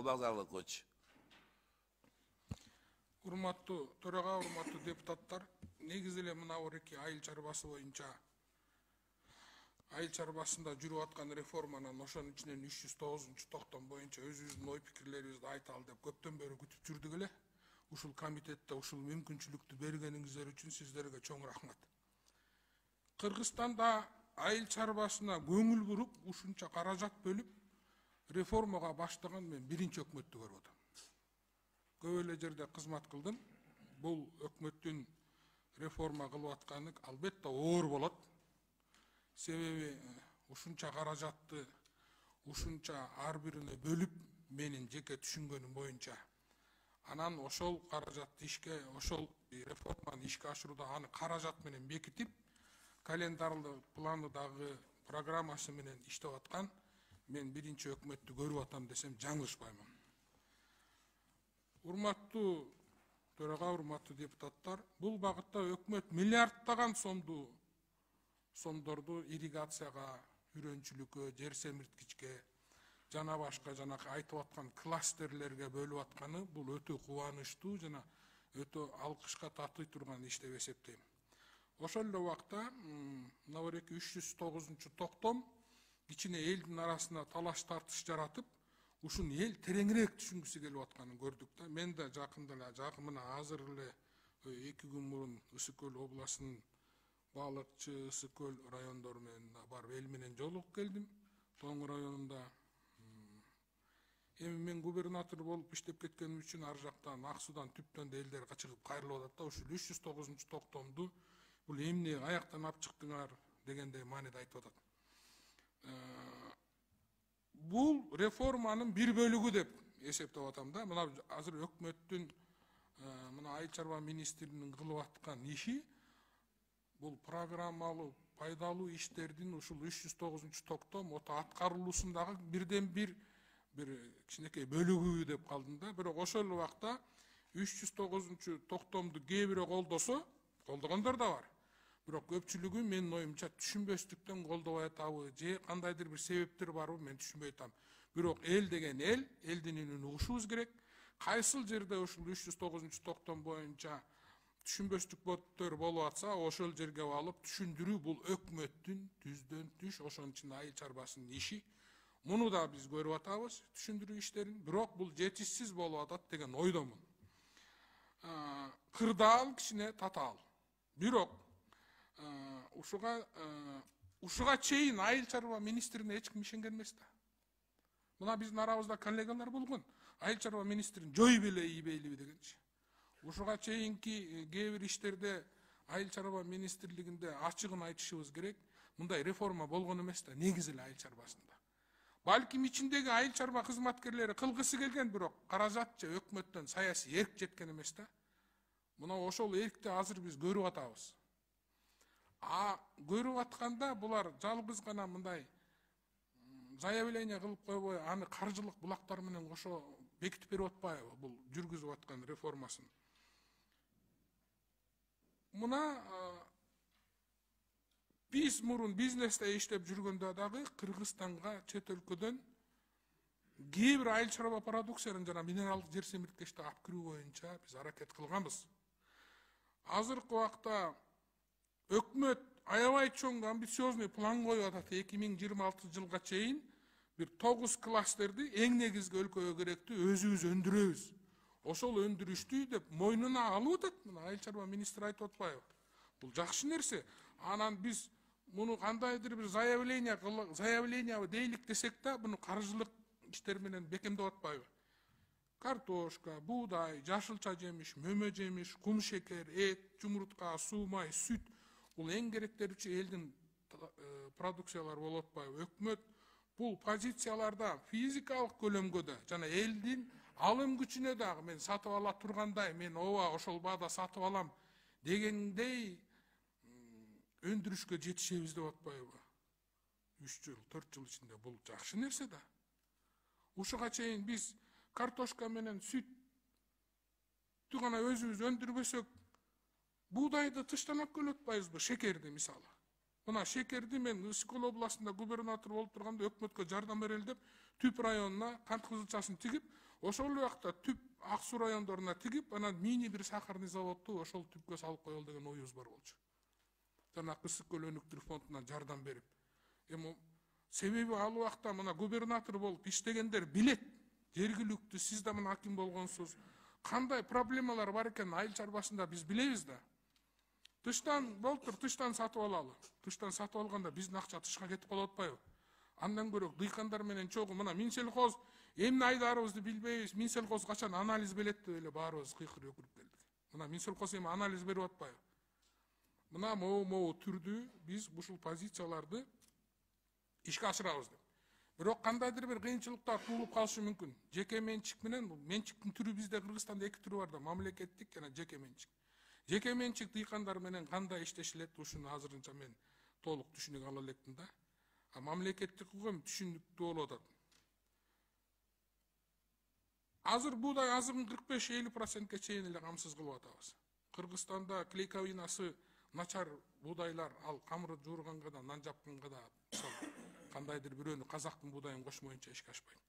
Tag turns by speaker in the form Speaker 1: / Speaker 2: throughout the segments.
Speaker 1: Албазарлы коч.
Speaker 2: Урматтуу төрага, урматтуу депутаттар, негизи эле мына эки айыл чарбасы боюнча айыл чарбасында жүрүп аткан реформанын ошонун ичинен 309-токтом боюнча өзүбүздүн ой пикирлерибизди айталы деп көптөн бери күтүп жүрдүк эле. Ушул комитетте ушул мүмкүнчүлүктү бергениңиздер үчүн сиздерге чоң рахмат. Кыргызстанда айыл чарбасына көңүл буруп, ушунча каражат бөлүп, реформага баштаган мен биринчи өкмөттү көрүп атам. Көп эле жерде кызмат кылдым. Бул өкмөттүн реформа кылып атканы албетте оор болот. Себеби ушунча каражатты ушунча ар бирине бөлүп, менин жеке түшүнгөнүм боюнча, анан ошол каражатты ишке, ошол реформаны ишке ашырууда аны каражат менен бекитип, календарлык планы дагы программасы менен иштеп аткан мен биринчи өкмөттү көрүп атам десем жаңылышпаймын. Урматтуу төрага, урматтуу депутаттар, бул багытта өкмөт миллиардтаган сомдорду ирригацияга, үрөнчүлүккө, жер семирткичке жана башка жанакы айтып аткан кластерлерге бөлүп атканы бул өтө кубанычтуу жана өтө алкышка татый турган иш деп эсептейм. Ошол эле убакта мына 309-токтом кичине элдин арасында талаш тартыш жаратып, ушун эл тереңирээк түшүнгүсү келип атканын көрдүк да. Мен да жакында эле мына азыр эле 2 күн мурун Ысык Көл областынын Балыкчы, Ысык Көл райондору менен барып эл менен жолугуп келдим. Тоң районунда эми мен губернатор болуп иштеп кеткеним үчүн ар жактан Ак-Судан, Түптөн да элдер чыгып кайрылып атат да. Ушул 309-токтомду бул эмне каяктан алып чыктыңар дегендей мааниде айтып атат. Бул реформанын бир бөлүгү деп эсептеп атам да. Мына азыр өкмөттүн мына айыл чарба министринин кылып аткан иши бул программалуу, пайдалуу иштердин ушул 309-токтом аткарылуусундагы бирден бир кичинекей бөлүгү деп калдым да. Бирок ошол убакта 309-токтомду кээ бири колдогондор да бар. Бирок көпчүлүгү менин оюмча түшүнбөстүктөн колдобой атабы, же кандайдыр бир себептер барбы мен түшүнбөй атам. Бирок эл деген элдин үнүн угушубуз керек. Кайсыл жерде ушул 309-токтом боюнча түшүнбөстүктөр болуп атса, ошол жерге алып түшүндүрүү бул өкмөттүн түздөн түш, ошонун ичинде айыл чарбасынын иши. Муну да биз көрүп атабыз, түшүндүрүү иштерин. Бирок бул жетишсиз болуп атат деген ойдомун. Кырдаал кичине татаал. Бирок ушуга чейин айыл чарба министрине эч ким ишенген эмес да. Мына биздин арабызда коллегалар болгон. Айыл чарба министрин жой беле ийбейлиби дегенчи. Ушуга чейинки кээ бир иштерде айыл чарба министрлигинде ачыгын айтышыбыз керек. Мындай реформа болгон эмес да, негизи эле айыл чарбасында. Балким ичиндеги айыл чарба кызматкерлери кылгысы келген, бирок каражат же өкмөттөн саясий эрк жеткен эмес да. Мына ошол эркти азыр биз көрүп атабыз. Көрүп атканда булар жалгыз гана мындай заявление кылып койбой, аны каржылык булактар менен кошо бекитип берип атпайбы бул жүргүзүп аткан реформасын. Мына биз мурун бизнесте иштеп жүргөндө дагы Кыргызстанга чет өлкөдөн кээ бир айыл чарба продукциянын жана минералдык жер семирткичти алып кирүү боюнча биз аракет кылганбыз. Азыркы убакта өкмөт аябай чоң амбициозный план коюп атат. 2026 жылга чейин бир 9 кластерди эң негизги өлкөгө керектүү өзүбүз өндүрөбүз. Ошол өндүрүштү деп мойнуна алып атат. Мына айыл чарба министри айтып атпайбы? Бул жакшы нерсе. Анан биз муну кандайдыр бир заявление дейлик десек да, буну каржылык иштер менен бекемдеп атпайбы? Картошка, буудай, жашылча жемиш, мөмө жемиш, кум шекер, эт, жумуртка, суу, май, сүт. Бул эң керектерүүчү элдин продукциялары болуп атпайбы? Өкмөт бул позицияларда физикалык көлөмгө да жана элдин алым күчүнө дагы мен сатып ала тургандай, мен ооба ошол баада сатып алам дегендей өндүрүшкө жетишебиз деп атпайбы? 3 жыл, 4 жыл ичинде бул жакшы нерсе да. Ушуга чейин биз картошка менен сүттү гана өзүбүз өндүрбөсөк, буудайды тыштан алып келип атпайбызбы? Шекерди мисалы. Мына шекерди мен Ысык Көл областында губернатор болуп турганда өкмөткө жардам берели деп Түп районуна кант кызылчасын тигип, ошол убакта Түп Ак Суу райондоруна тигип, анан мини бир сахарный заводду ошол Түпкө салып коелу деген оюбуз бар болчу. Жанагы Ысык көл өнүктүрүү фондунан жардам берип. Эми себеби ал убакта мына губернатор болуп иштегендер билет. Жергиликтүү сиз да мына аким болгонсуз. Кандай проблемалар бар экенин айыл чарбасында биз билебиз да. Тыштан болтур, тыштан сатып алалы. Тыштан сатып алганда биздин акча тышка кетип калып атпайбы? Андан көрөк дыйкандар менен чогуу мына Минсельхоз эмне айдарыбызды билбейбиз. Минсельхоз качан анализ берет деп эле баарыбыз кыйкырып өкүрүп келдик. Мына Минсельхоз эми анализ берип атпайбы? Мына могу түрдүү биз ушул позицияларды ишке ашырабыз деп. Бирок кандайдыр бир кыйынчылыктар туулуп калышы мүмкүн. Жеке менчик менен, менчиктин түрү бизде Кыргызстанда эки түрү бар да, мамлекеттик жана жеке менчик. Жеке менчик дыйкандар менен кандай иштешилет, ушуну азырынча мен толук түшүнүк ала электим да. А мамлекеттик кылган түшүнүктүү болуп атат. Азыр буудай азыгын 45-50%ке чейин эле камсыз кылып атабыз. Кыргызстанда клейковинасы начар буудайлар, ал камыры жуурганга да, нан жапканга да, кандайдыр бирөөнү казактын буудайын кошмоюнча ишке ашпайт.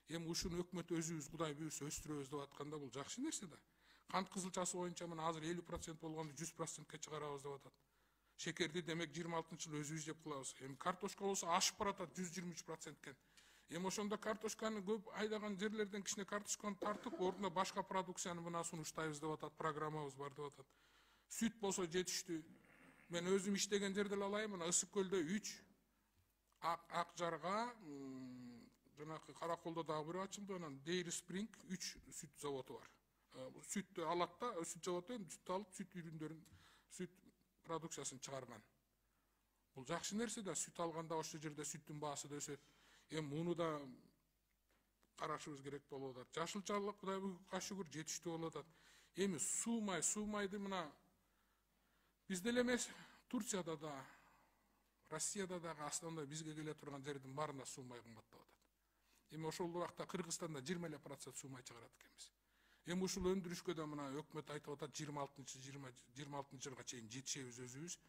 Speaker 2: Эми ушуну өкмөт өзүбүз Кудай буйрса өстүрөбүз деп атканда бул жакшы нерсе да. Кант кызылчасы боюнча мына азыр 50% болгонду 100%ке чыгарабыз деп атат. Шекерди демек 26-жылы өзүбүз жеп кылабыз. Эми картошка болсо ашып баратат 123%ке. Эми ошондо картошканы көп айдаган жерлерден кичине картошканы тартып, ордуна башка продукцияны мына сунуштайбыз деп атат, программабыз бар деп атат. Сүт болсо жетиштүү. Мен өзүм иштеген жерде алайын, мына Ысык көлдө 3, Ак Жарга, жанакы Караколдо дагы бир ачылды, анан Дейри Спринг 3 сүт заводу бар. Сүттү алат да, сүт заводу сүт алып, сүт үрүндөрүн, сүт продукциясын чыгарган. Бул жакшы нерсе да, сүт алганда ошол жерде сүттүн баасы да өсөт. Эми муну да карашыбыз керек болуп атат. Жашылчалык Кудайга шүгүр жетиштүү болуп атат. Эми суумайды мына бизде эле эмес, Турцияда да, Россияда дагы основной бизге келе турган жердин баарында суумай кымбаттап атат. Эми ошол убакта Кыргызстанда 20% суумай чыгарат экенбиз. Эми ушул өндүрүшкө да мына өкмөт айтып атат 26-жылга чейин жетишебиз өзүбүз.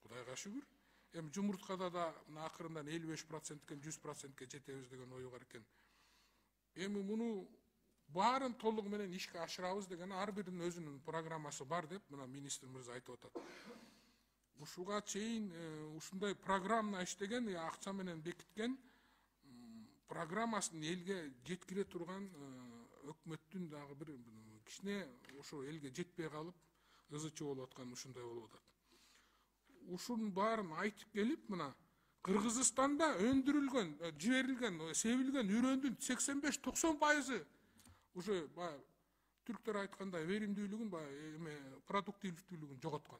Speaker 2: Кудайга шүгүр. Эми жумурткада да мына акырындан 55%ке 100%ке жетебиз деген ою бар экен. Эми муну баарын толугу менен ишке ашырабыз деген ар биринин өзүнүн программасы бар деп мына министр мырза айтып атат. Ушуга чейин ушундай программа иштеген, акча менен бекиткен программасын элге жеткире турган өкмөттүн дагы бир кичине ошо элге жетпей калып, ызычы болуп аткан ушундай болуп атат. Ушунун баарын айтып келип, мына Кыргызстанда өндүрүлгөн, жиберилген, себилген үрөндүн 85-90% уже түрктөр айткандай веримдүүлүгүн, продуктивдүүлүгүн жоготкон.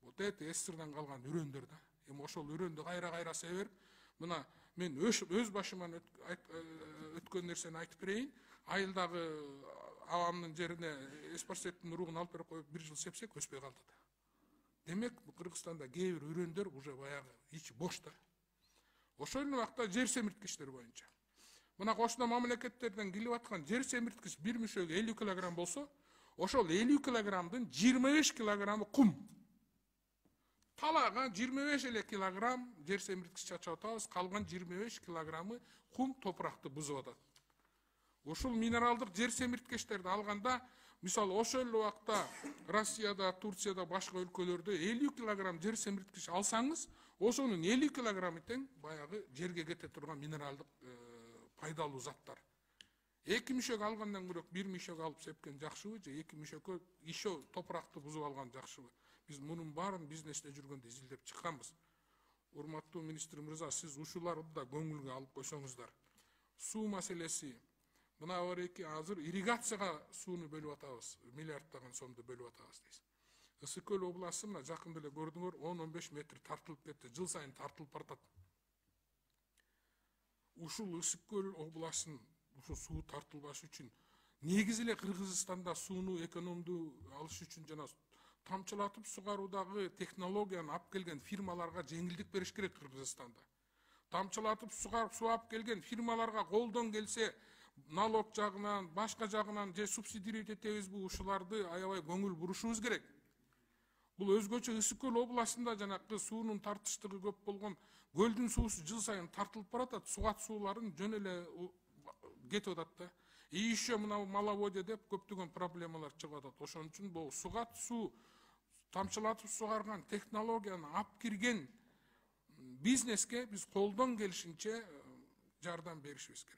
Speaker 2: Вот это СССРдан калган үрөндөр да. Эми ошол үрөндү кайра себер. Мына мен өз башыман өткөн нерсени айтып берейин. Айылдагы абамдын жерине эспарсеттин уругун алып берип коюп 1 жыл сепсек өспөй калды да. Демек Кыргызстанда кээ бир үрөндөр уже баягы ичи бош да. Ошол убакта жер семирткичтер боюнча. Мына кошуна мамлекеттерден келип аткан жер семирткич бир мүшөгө 50 кг болсо, ошол 50 кгдын 25 кг кум. Талага 25 эле килограмм жер семирткич чачып атабыз, калган 25 кг кум топуракты бузуп атат. Ушул минералдык жер семирткичтерди алганда, мисалы ошол убакта Россияда, Турцияда, башка өлкөлөрдө 50 кг жер семирткич алсаңыз, ошонун 50 кг тең баягы жерге кете турган минералдык пайдалуу заттар. 2 мүшөк алгандан көрөк 1 мүшөк алып сепкен жакшыбы же 2 мүшөккө ишо топуракты бузуп алган жакшыбы? Биз мунун баарын бизнесте жүргөндө изилдеп чыкканбыз. Урматтуу министр мырза, сиз ушуларды да көңүлгө алып койсоңуздар. Суу маселеси, мына эки азыр ирригацияга сууну бөлүп атабыз, миллиарддаган сомду бөлүп атабыз дейсиз. Ысык көл областы мына жакында эле көрдүңөр 10-15 метр тартылып кетти, жыл сайын тартылып баратат. Ушул Ысык көл областын ушул суу тартылбаш үчүн негизи эле Кыргызстанда сууну экономдуу алыш үчүн жана тамчылатып сугаруудагы технологияны алып келген фирмаларга жеңилдик бериш керек Кыргызстанда. Тамчылатып сугарып суу алып келген фирмаларга колдон келсе налог жагынан, башка жагынан же субсидировать этебизби, ушуларды аябай көңүл бурушубуз керек. Бул өзгөчө Ысык көл областында жанакы суунун тартыштыгы көп болгон көлдүн суусу жыл сайын тартылып баратат, сугат сууларын жөн эле кетип атат да. И еще мына маловодье деп көптөгөн проблемалар чыгып атат. Ошон үчүн бул сугат суу тамчылатып сугарган технологияны алып кирген бизнеске биз колдон келишинче жардам беришибиз керек.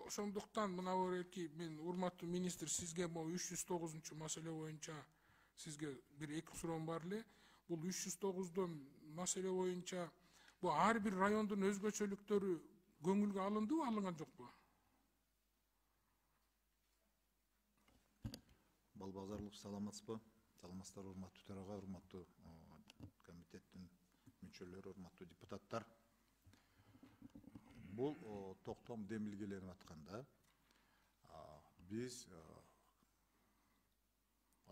Speaker 2: Ошондуктан мына берки мен урматтуу министр сизге бул 309 маселе боюнча сизге бир эки суроом бар эле. Бул 309 маселе боюнча бул ар бир райондун өзгөчөлүктөрү көңүлгө алындыбы, алынган жокпу?
Speaker 1: Балбазарлык саламатсызбы? Саламатсыздар, урматтуу төрага, урматтуу комитеттин мүчөлөрү, урматтуу депутаттар. Бул токтом демилгеленип атканда биз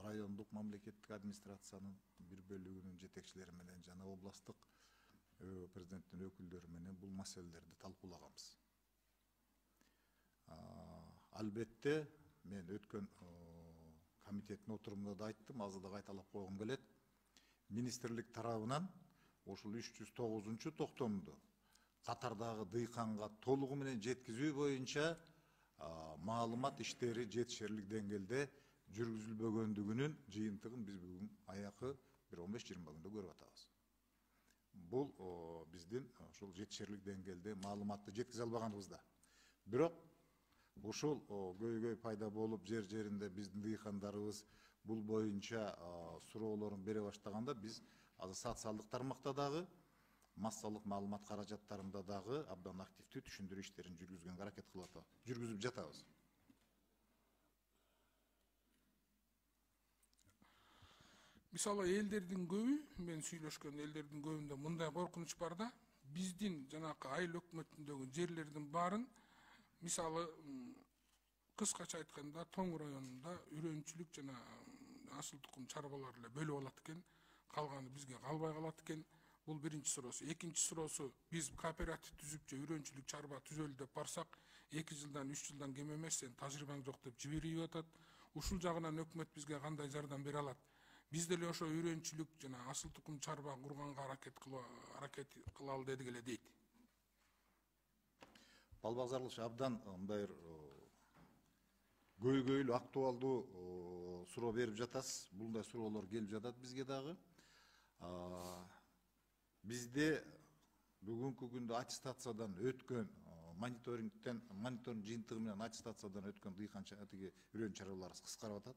Speaker 1: райондук мамлекеттик администрациянын бир бөлүгүнүн жетекчилери менен жана областтык президенттин өкүлдөрү менен бул маселелерди талкуулаганбыз. Албетте мен өткөн комитеттин отурумунда да айттым, азыр да кайталап койгум келет. Министрлик тарабынан ушул 309 токтомду катардагы дыйканга толугу менен жеткизүү боюнча маалымат иштери жетишерлик деңгээлде жүргүзүлбөгөндүгүнүн жыйынтыгын биз бүгүн аякы бир 15-20 күндө көрүп атабыз. Бул биздин ушул жетишерлик деңгээлде маалыматты жеткизе албаганыбызда. Бирок ушул көйгөй пайда болуп жеринде биздин дыйкандарыбыз бул боюнча суроолорун бере баштаганда биз азыр социалдык тармакта дагы массалык маалымат каражаттарында дагы абдан активдүү түшүндүрүү иштерин жүргүзгөнгө аракет жүргүзүп жатабыз.
Speaker 2: Мисалы элдердин көбү, мен сүйлөшкөн элдердин көбүндө мындай коркунуч бар да, биздин жанакы айыл өкмөтүндөгү жерлердин баарын мисалы кыскача айтканда Тоң районунда үрөнчүлүк жана асыл тукум чарбалар эле бөлүп алат экен, калганы бизге калбай калат экен. Бул биринчи суроосу. Экинчи суроосу, биз кооператив түзүп же үрөнчүлүк чарба түзөлү деп барсак, 2 жылдан 3 жылдан кем эмес, сен тажрыйбаң жок деп жиберип атат. Ушул жагынан өкмөт бизге кандай жардам бере алат? Биз деле ошо үрөнчүлүк жана асыл тукум чарба курганга аракет кылалы дедик эле дейт.
Speaker 1: Балбазарлык абдан мындай көйгөйлүү актуалдуу суроо берип жатасыз. Булдай суроолор келип жатат бизге дагы. Bizde bugünkü günde attestasiyadan ötken monitoring жыйынтыгы менен attestasiyadan ötken дыйканча үрөн чарбаларыбыз кыскарып атат.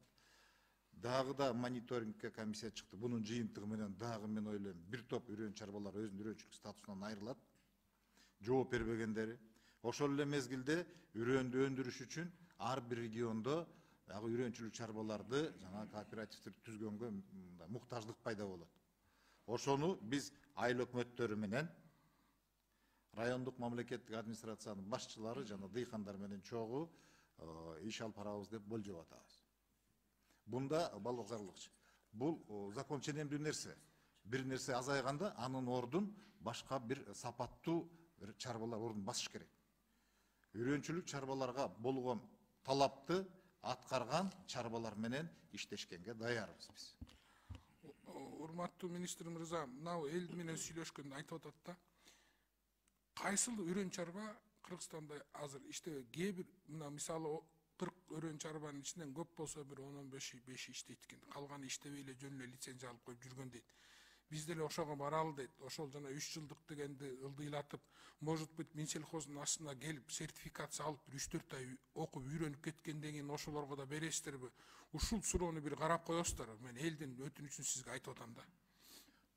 Speaker 1: Дагы да мониторингке комиссия чыкты. Бунун жыйынтыгы менен дагы мен ойлойм бир топ үрөн чарбалар өзүнүн үрөнчүлүк статусунан айрылат. Жооп бербегендери. Ошол эле мезгилде үрөндү өндүрүш үчүн ар бир региондо дагы үрөнчүлүк чарбаларды жана кооперативдерди түзгөнгө муктаждык пайда болот. Ошону биз айыл өкмөттөрү менен райондук мамлекеттик администрациянын башчылары жана дыйкандар менен чогуу иш алып барабыз деп болжоп атабыз. Бунда балбазарлыкчы. Бул закон ченемдүү нерсе. Бир нерсе азайганда анын ордун башка бир сапаттуу чарбалар ордун басыш керек. Үрөнчүлүк чарбаларга болгон талапты аткарган чарбалар менен иштешкенге даярбыз биз.
Speaker 2: Урматтуу министр мырза, мынау эл менен сүйлөшкөндө айтып атат да, кайсыл үрөн чарба Кыргызстанда азыр иштебей, кээ бир мына мисалы 40 өрөн чарбанын ичинен көп болсо бир 10-15 иштейт экен. Калганы иштебей эле жөн эле лицензия алып коюп жүргөн дейт. Биз деле ошого баралы дейт. Ошол жана 3 жылдык дегенди ылдыйлатып, может быть, Минсельхоздун астына келип сертификация алып 3-4 ай окуп үйрөнүп кеткенден кийин ошолорго да бересиздерби? Ушул суроону бир карап коесуздар. Мен элдин өтүнүчүн сизге айтып атам да.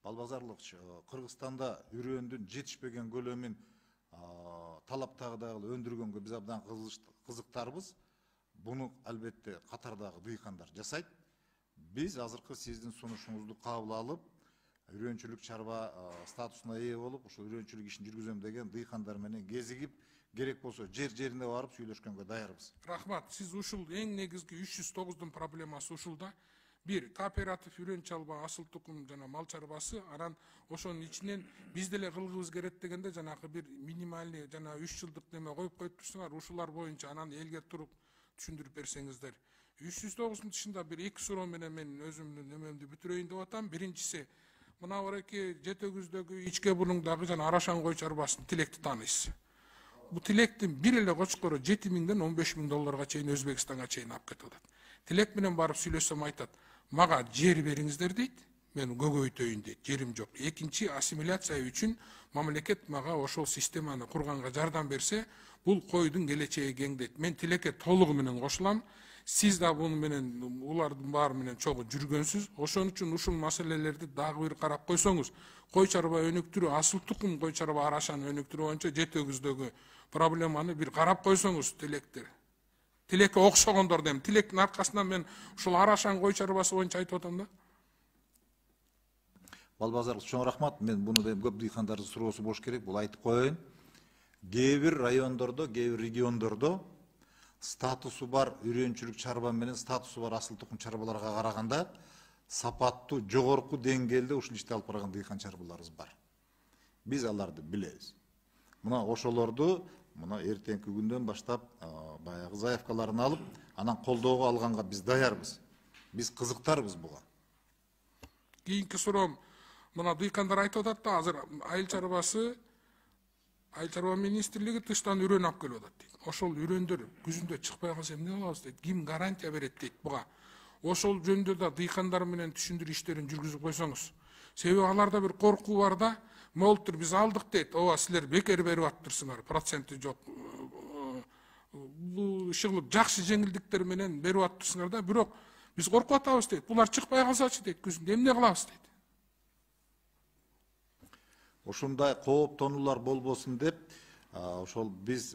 Speaker 1: Балбазарлыкчы, Кыргызстанда үрөндүн жетишпеген көлөмүн талаптагыдай өндүргөнгө биз абдан кызыктарбыз. Буну албетте катардагы дыйкандар жасайт. Биз азыркы сиздин сунушуңузду кабыл алып, үрөнчүлүк чарба статусуна ээ болуп, ушул үрөнчүлүк ишин жүргүзөм деген дыйкандар менен кезигип, керек болсо жерине барып сүйлөшкөнгө даярбыз.
Speaker 2: Рахмат. Сиз ушул эң негизги 309-дун проблемасы ушулда. Бир, кооператив үрөн чалба асыл тукум жана мал чарбасы, анан ошонун ичинен биз деле кылгыбыз келет дегенде жанагы бир минимальный жана 3 жылдык неме коюп турсуңар, ушулар боюнча анан элге туруп түшүндүрүп берсеңиздер. 309-дун тышында bir iki суроо менен мен өзүмдүн немемди бүтүрөйүн деп атам. Биринчиси, мына бараки Жетөгүздөгү ичке булуңдагы жана Арашан кой чарбасын Тилекти тааныйсыз. Бу Тилектин бир эле кочкору 7.000-ден 15.000 долларга чейин Өзбекстанга чейин алып кетип атат. Тилек менен барып сүйлөшсөм айтат, мага жер бериңиздер дейт, мен көгөйтөйүн дейт, жерим жок. Экинчи, ассимиляция үчүн мамлекет мага ошол системаны курганга жардам берсе, бул койдун келечеги кең дейт. Мен Тилекке толугу менен кошулам. Сиз да буну менен улардын баары менен чогуу жүргөнсүз. Ошон үчүн ушул маселелерди дагы бир карап койсоңуз, кой чарба өнүктүрүү, асыл тукум кой чарба Арашаны өнүктүрүү боюнча Жетөгүздөгү проблеманы бир карап койсоңуз, Тилектер. Тилекке окшогондор дем. Тилектин аркасынан мен ушул Арашан кой чарбасы боюнча айтып атам да.
Speaker 1: Балбазар чоң рахмат. Мен буну да көп дыйкандардын суроосу болуш керек. Бул айтып коеюн. Кээ бир райондордо, кээ бир региондордо статусу бар үйрөнчүлүк чарба менен статусу бар асыл тукум чарбаларга караганда сапаттуу, жогорку деңгээлде ушул ишти алып барган дыйкан чарбаларыбыз бар. Биз аларды билебиз. Мына ошолорду мына эртеңки күндөн баштап баягы заявкаларын алып, анан колдоого алганга биз даярбыз. Биз кызыктарбыз буга.
Speaker 2: Кийинки суроом, мына дыйкандар айтып атат да, азыр айыл чарба министрлиги тыштан үрөн алып келип атат дейт. Ошол үрөндөр күзүндө чыкпай калса эмне кылабыз дейт. Ким гарантия берет дейт буга. Ошол жөнүндө да дыйкандар менен түшүндүрүү иштерин жүргүзүп койсоңуз. Себеби аларда бир коркуу бар да, молтур биз алдык дейт. Ооба, силер бекер берип атыптырсыңар, проценти жок. Бул ишыгылып жакшы жеңилдиктер менен берип атыптырсыңар да, бирок биз коркуп атабыз дейт. Булар чыкпай калсачы дейт, күзүндө эмне кылабыз дейт.
Speaker 1: Ошондой кооптонуулар болбосун деп, ошол биз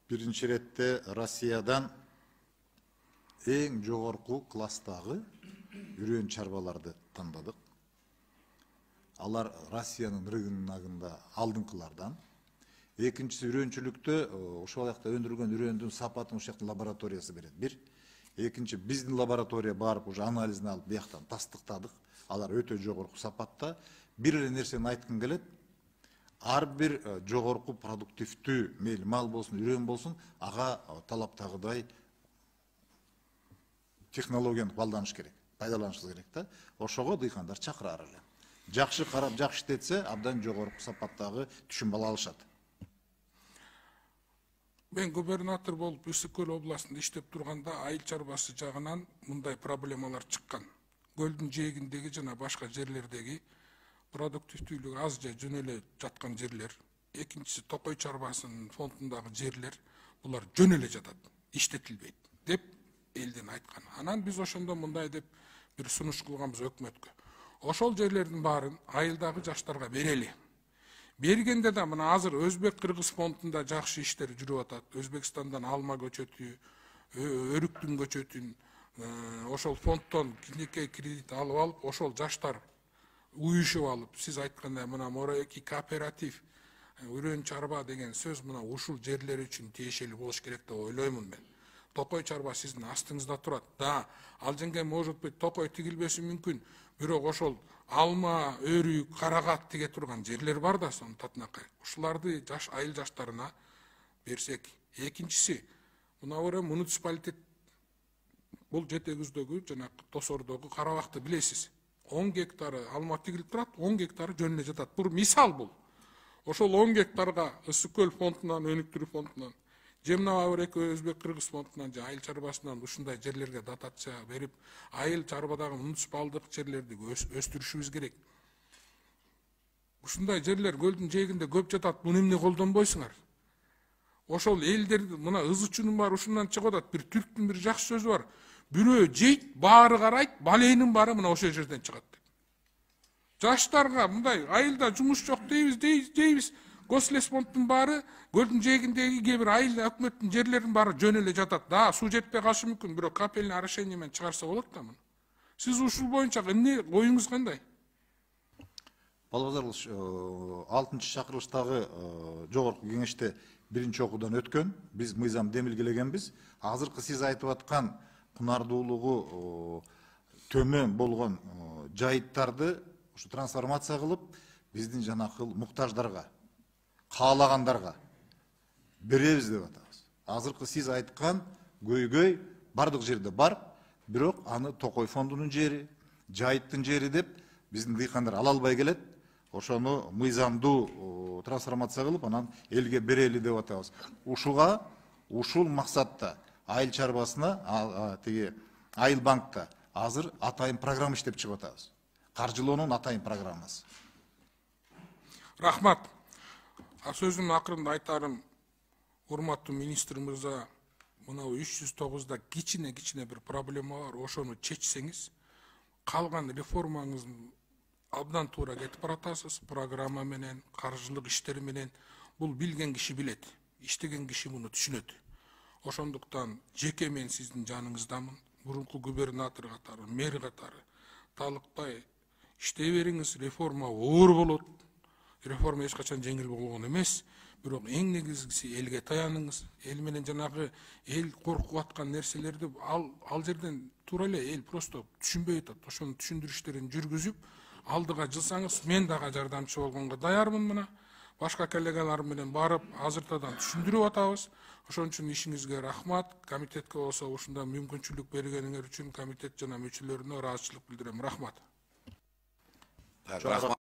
Speaker 1: биринчи иретте Россиядан эң жогорку класстагы үрөн чарбаларды тандадык. Алар Россиянын рыногунда алдыңкылардан. Экинчиси, үрөнчүлүктө ошол жакта өндүрүлгөн үрөндүн сапатын ошол жактын лабораториясы берет. Бир. Экинчи, биздин лаборатория барып уже анализин алып бияктан тастыктадык. Алар өтө жогорку сапатта. Бир эле нерсени айткым келет. Ар бир жогорку продуктивдүү, мейли мал болсун, үрөн болсун, ага талаптагыдай технологияны пайдаланыш керек, пайдаланышыбыз керек да. Ошого дыйкандар чакырар эле. Жакшы карап, жакшы иштетсе, абдан жогорку сапаттагы түшүм ала алышат.
Speaker 2: Мен губернатор болуп Ысык-Көл областында иштеп турганда айыл чарбасы жагынан мындай проблемалар чыккан. Көлдүн жээгиндеги жана башка жерлердеги продуктивдүүлүгү аз же жөн эле жаткан жерлер. Экинчиси, Токой чарбасынын фондундагы жерлер, булар жөн эле жатат, иштетилбейт деп элден айткан. Анан биз ошондо мындай деп бир сунуш кылганбыз өкмөткө. Ошол жерлердин баарын айылдагы жаштарга берели. Бергенде да мына азыр Өзбек-Кыргыз фондунда жакшы иштер жүрүп атат. Өзбекстандан алма көчөтү, өрүктүн көчөтүн, ошол фонддон кичинекей кредит алып, ошол жаштар уюшуп алып, сиз айткандай мына Моройки кооператив, үрөн чарба деген сөз мына ушул жерлер үчүн тиешелүү болуш керек деп ойлоймун мен. Токой чарба сиздин астыңызда турат. Да, ал жерге может быть токой тигилбеши мүмкүн, бирок ошол алма, өрүк, карагат тиге турган жерлер бар да сонун татынакай. Ушуларды айыл жаштарына берсек. Экинчиси, мына ora муниципалитет бул Жетөгүздөгү жана Тосордогу Карабакты билесиз. 10 гектары алма тигилип турат, 10 гектары жөн эле жатат. Бул мисал бул. Ошол 10 гектарга Ысык-Көл фондунан, өнүктүрүү фондунан, же мына Өзбек-Кыргыз фондунан же айыл чарбасынан ушундай жерлерге дотация берип, айыл чарбадагы муниципалдык жерлерди өстүрүшүбүз керек. Ушундай жерлер көлдүн жээгинде көп жатат, буну эмне колдонбойсуңар? Ошол элдер мына ызычунун бар ушундан чыгып атат. Бир түрктүн бир жакшы сөзү бар. Бирөө жейт, баары карайт, балейнин баары мына ошол жерден чыгат деп. Жаштарга мындай айылда жумуш жок дейбиз. Гослесфонддун баары көлдүн жээгиндеги кээ бир айыл өкмөттүн жерлеринин баары жөн эле жатат. Да, суу жетпей калышы мүмкүн, бирок капельный орошение менен чыгарса болот да муну. Сиз ушул боюнча эмне оюңуз кандай?
Speaker 1: Балбазар 6-чы чакырылыштагы жогорку кеңеште биринчи окуудан өткөн. Биз мыйзам демилгелегенбиз. Азыркы сиз айтып аткан кунардуулугу төмөн болгон жайыттарды ушу трансформация кылып, биздин жанакыл муктаждарга, каалагандарга беребиз деп атабыз. Азыркы сиз айткан көйгөй бардык жерде бар, бирок аны Токой фондунун жери, Жайыттын жери деп биздин дыйкандар ала албай келет. Ошону мыйзамдуу трансформация кылып, анан элге берели деп атабыз. Ушул максатта айыл чарбасына тиги Айыл банкта азыр атайын программа иштеп чыгып атабыз. Каржылоонун атайын программасы.
Speaker 2: Рахмат. Сөзүмдүн акырында айтарым, урматтуу министр мырза, мынау 309да кичине бир проблема бар, ошону чечсеңиз, калган реформаңыздын абдан туура кетип баратасыз. Программа менен, каржылык иштер менен, бул билген киши билет, иштеген киши муну түшүнөт. Ошондуктан жеке мен сиздин жаныңыздамын. Мурунку губернатор катары, мэр катары талыкпай иштей бериңиз. Реформа оор болот. Реформа эч качан жеңил болгон эмес. Бирок эң негизгиси элге таяныңыз. Эл менен жанагы эл коркуп аткан нерселерди ал жерден туура эле эл просто түшүнбөй атат. Ошону түшүндүрүү иштерин жүргүзүп, алдыга жылсаңыз, мен дагы жардамчы болгонго даярмын мына. Башка коллегаларым менен барып, азыртадан түшүндүрүп атабыз. Ошон үчүн ишиңизге рахмат. Комитетке болсо ушундай мүмкүнчүлүк бергениңер үчүн комитет жана мүчөлөрүнө ыраазычылык билдирем. Рахмат.